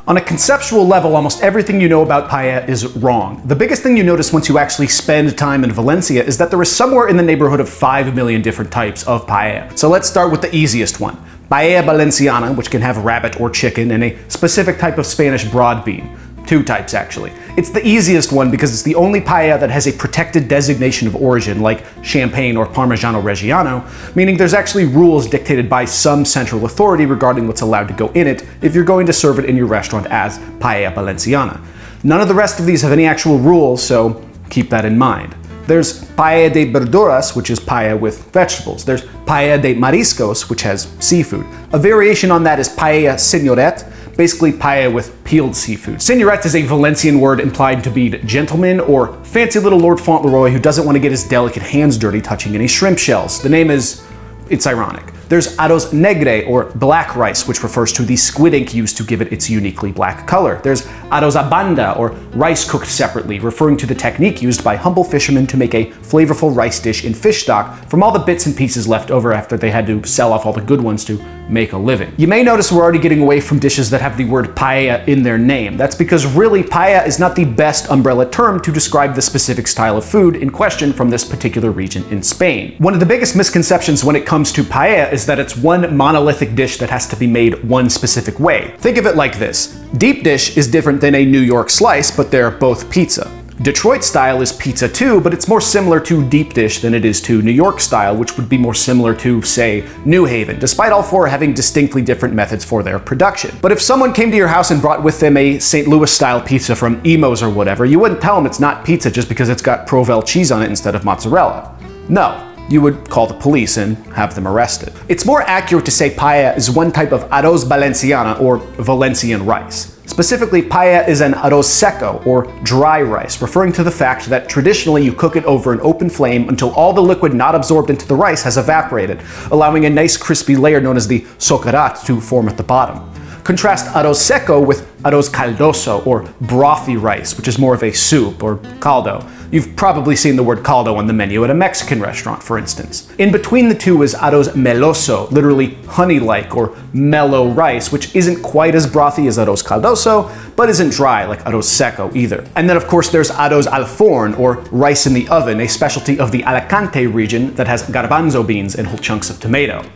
On a conceptual level, almost everything you know about paella is wrong. The biggest thing you notice once you actually spend time in Valencia is that there is somewhere in the neighborhood of 5 million different types of paella. So let's start with the easiest one. Paella Valenciana, which can have rabbit or chicken, and a specific type of Spanish broad bean. 2 types, actually. It's the easiest one because it's the only paella that has a protected designation of origin, like Champagne or Parmigiano Reggiano, meaning there's actually rules dictated by some central authority regarding what's allowed to go in it if you're going to serve it in your restaurant as Paella Valenciana. None of the rest of these have any actual rules, so keep that in mind. There's paella de verduras, which is paella with vegetables. There's paella de mariscos, which has seafood. A variation on that is paella señoret, basically paella with peeled seafood. Señoret is a Valencian word implied to be gentleman or fancy little Lord Fauntleroy who doesn't want to get his delicate hands dirty touching any shrimp shells. The name it's ironic. There's arroz negre, or black rice, which refers to the squid ink used to give it its uniquely black color. There's arroz a banda, or rice cooked separately, referring to the technique used by humble fishermen to make a flavorful rice dish in fish stock from all the bits and pieces left over after they had to sell off all the good ones to make a living. You may notice we're already getting away from dishes that have the word paella in their name. That's because really paella is not the best umbrella term to describe the specific style of food in question from this particular region in Spain. One of the biggest misconceptions when it comes to paella is that it's one monolithic dish that has to be made one specific way. Think of it like this. Deep dish is different than a New York slice, but they're both pizza. Detroit style is pizza too, but it's more similar to deep dish than it is to New York style, which would be more similar to, say, New Haven, despite all 4 having distinctly different methods for their production. But if someone came to your house and brought with them a St. Louis style pizza from Emo's or whatever, you wouldn't tell them it's not pizza just because it's got Provel cheese on it instead of mozzarella. No. You would call the police and have them arrested. It's more accurate to say paella is one type of arroz valenciana, or Valencian rice. Specifically, paella is an arroz seco, or dry rice, referring to the fact that traditionally you cook it over an open flame until all the liquid not absorbed into the rice has evaporated, allowing a nice crispy layer known as the socarat to form at the bottom. Contrast arroz seco with arroz caldoso, or brothy rice, which is more of a soup, or caldo. You've probably seen the word caldo on the menu at a Mexican restaurant, for instance. In between the two is arroz meloso, literally honey-like or mellow rice, which isn't quite as brothy as arroz caldoso, but isn't dry like arroz seco either. And then of course there's arroz al forn, or rice in the oven, a specialty of the Alicante region that has garbanzo beans and whole chunks of tomato.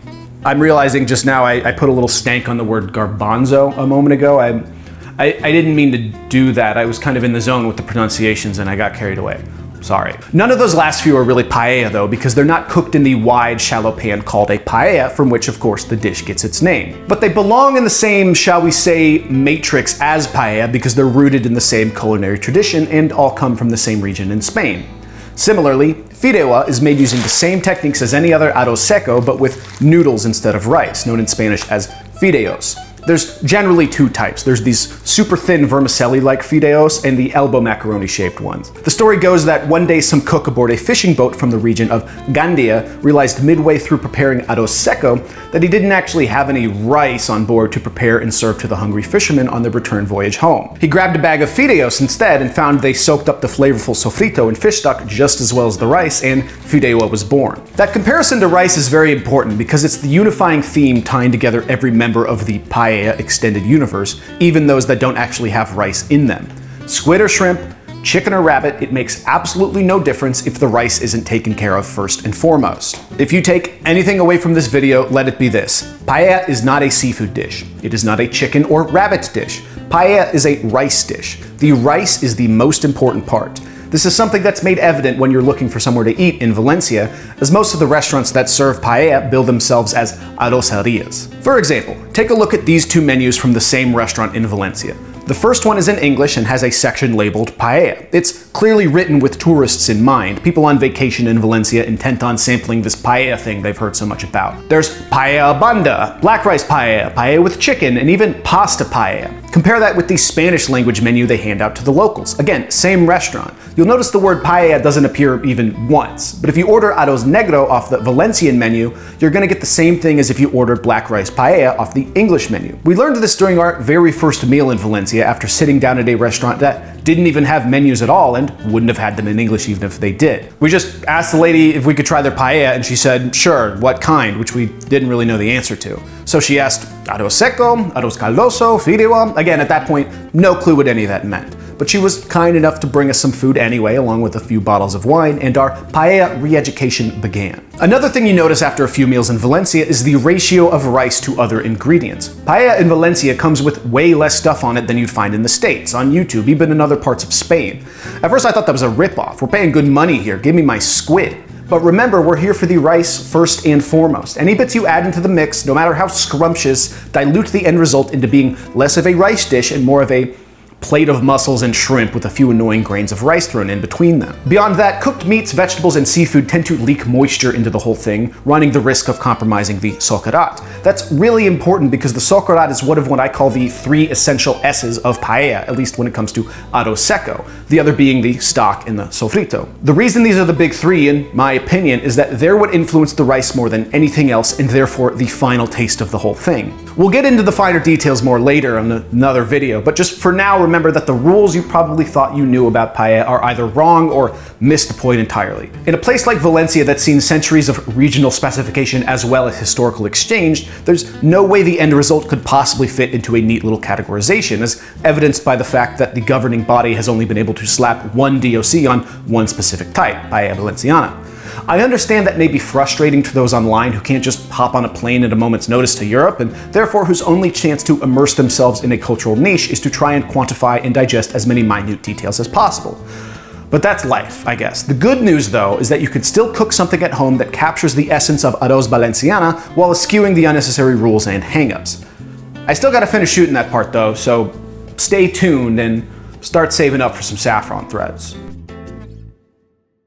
I'm realizing just now I put a little stank on the word garbanzo a moment ago. I didn't mean to do that. I was kind of in the zone with the pronunciations and I got carried away. Sorry. None of those last few are really paella though, because they're not cooked in the wide, shallow pan called a paella, from which of course the dish gets its name. But they belong in the same, shall we say, matrix as paella because they're rooted in the same culinary tradition and all come from the same region in Spain. Similarly, fideuà is made using the same techniques as any other arroz seco, but with noodles instead of rice, known in Spanish as fideos. There's generally 2 types. There's these super thin vermicelli-like fideos and the elbow macaroni-shaped ones. The story goes that one day some cook aboard a fishing boat from the region of Gandia realized midway through preparing arroz seco that he didn't actually have any rice on board to prepare and serve to the hungry fishermen on their return voyage home. He grabbed a bag of fideos instead and found they soaked up the flavorful sofrito and fish stock just as well as the rice, and fideuà was born. That comparison to rice is very important because it's the unifying theme tying together every member of the paella extended universe, even those that don't actually have rice in them. Squid or shrimp, chicken or rabbit, it makes absolutely no difference if the rice isn't taken care of first and foremost. If you take anything away from this video, let it be this. Paella is not a seafood dish. It is not a chicken or rabbit dish. Paella is a rice dish. The rice is the most important part. This is something that's made evident when you're looking for somewhere to eat in Valencia, as most of the restaurants that serve paella bill themselves as arrozarias. For example, take a look at these 2 menus from the same restaurant in Valencia. The first one is in English and has a section labeled paella. It's clearly written with tourists in mind, people on vacation in Valencia intent on sampling this paella thing they've heard so much about. There's paella banda, black rice paella, paella with chicken, and even pasta paella. Compare that with the Spanish language menu they hand out to the locals. Again, same restaurant. You'll notice the word paella doesn't appear even once, but if you order arroz negro off the Valencian menu, you're gonna get the same thing as if you ordered black rice paella off the English menu. We learned this during our very first meal in Valencia after sitting down at a restaurant that didn't even have menus at all and wouldn't have had them in English even if they did. We just asked the lady if we could try their paella and she said, sure, what kind, which we didn't really know the answer to. So she asked, arroz seco, arroz caldoso, fideuá. Again, at that point, no clue what any of that meant. But she was kind enough to bring us some food anyway, along with a few bottles of wine, and our paella re-education began. Another thing you notice after a few meals in Valencia is the ratio of rice to other ingredients. Paella in Valencia comes with way less stuff on it than you'd find in the States, on YouTube, even in other parts of Spain. At first I thought that was a ripoff. We're paying good money here, give me my squid. But remember, we're here for the rice first and foremost. Any bits you add into the mix, no matter how scrumptious, dilute the end result into being less of a rice dish and more of a plate of mussels and shrimp with a few annoying grains of rice thrown in between them. Beyond that, cooked meats, vegetables, and seafood tend to leak moisture into the whole thing, running the risk of compromising the socarrat. That's really important because the socarrat is one of what I call the 3 essential S's of paella, at least when it comes to arroz seco, the other being the stock and the sofrito. The reason these are the big 3, in my opinion, is that they're what influence the rice more than anything else, and therefore the final taste of the whole thing. We'll get into the finer details more later in another video, but just for now, remember that the rules you probably thought you knew about paella are either wrong or miss the point entirely. In a place like Valencia that's seen centuries of regional specification as well as historical exchange, there's no way the end result could possibly fit into a neat little categorization, as evidenced by the fact that the governing body has only been able to slap one DOC on one specific type, paella valenciana. I understand that may be frustrating to those online who can't just hop on a plane at a moment's notice to Europe, and therefore whose only chance to immerse themselves in a cultural niche is to try and quantify and digest as many minute details as possible. But that's life, I guess. The good news, though, is that you can still cook something at home that captures the essence of arroz valenciana while eschewing the unnecessary rules and hangups. I still gotta finish shooting that part, though, so stay tuned and start saving up for some saffron threads.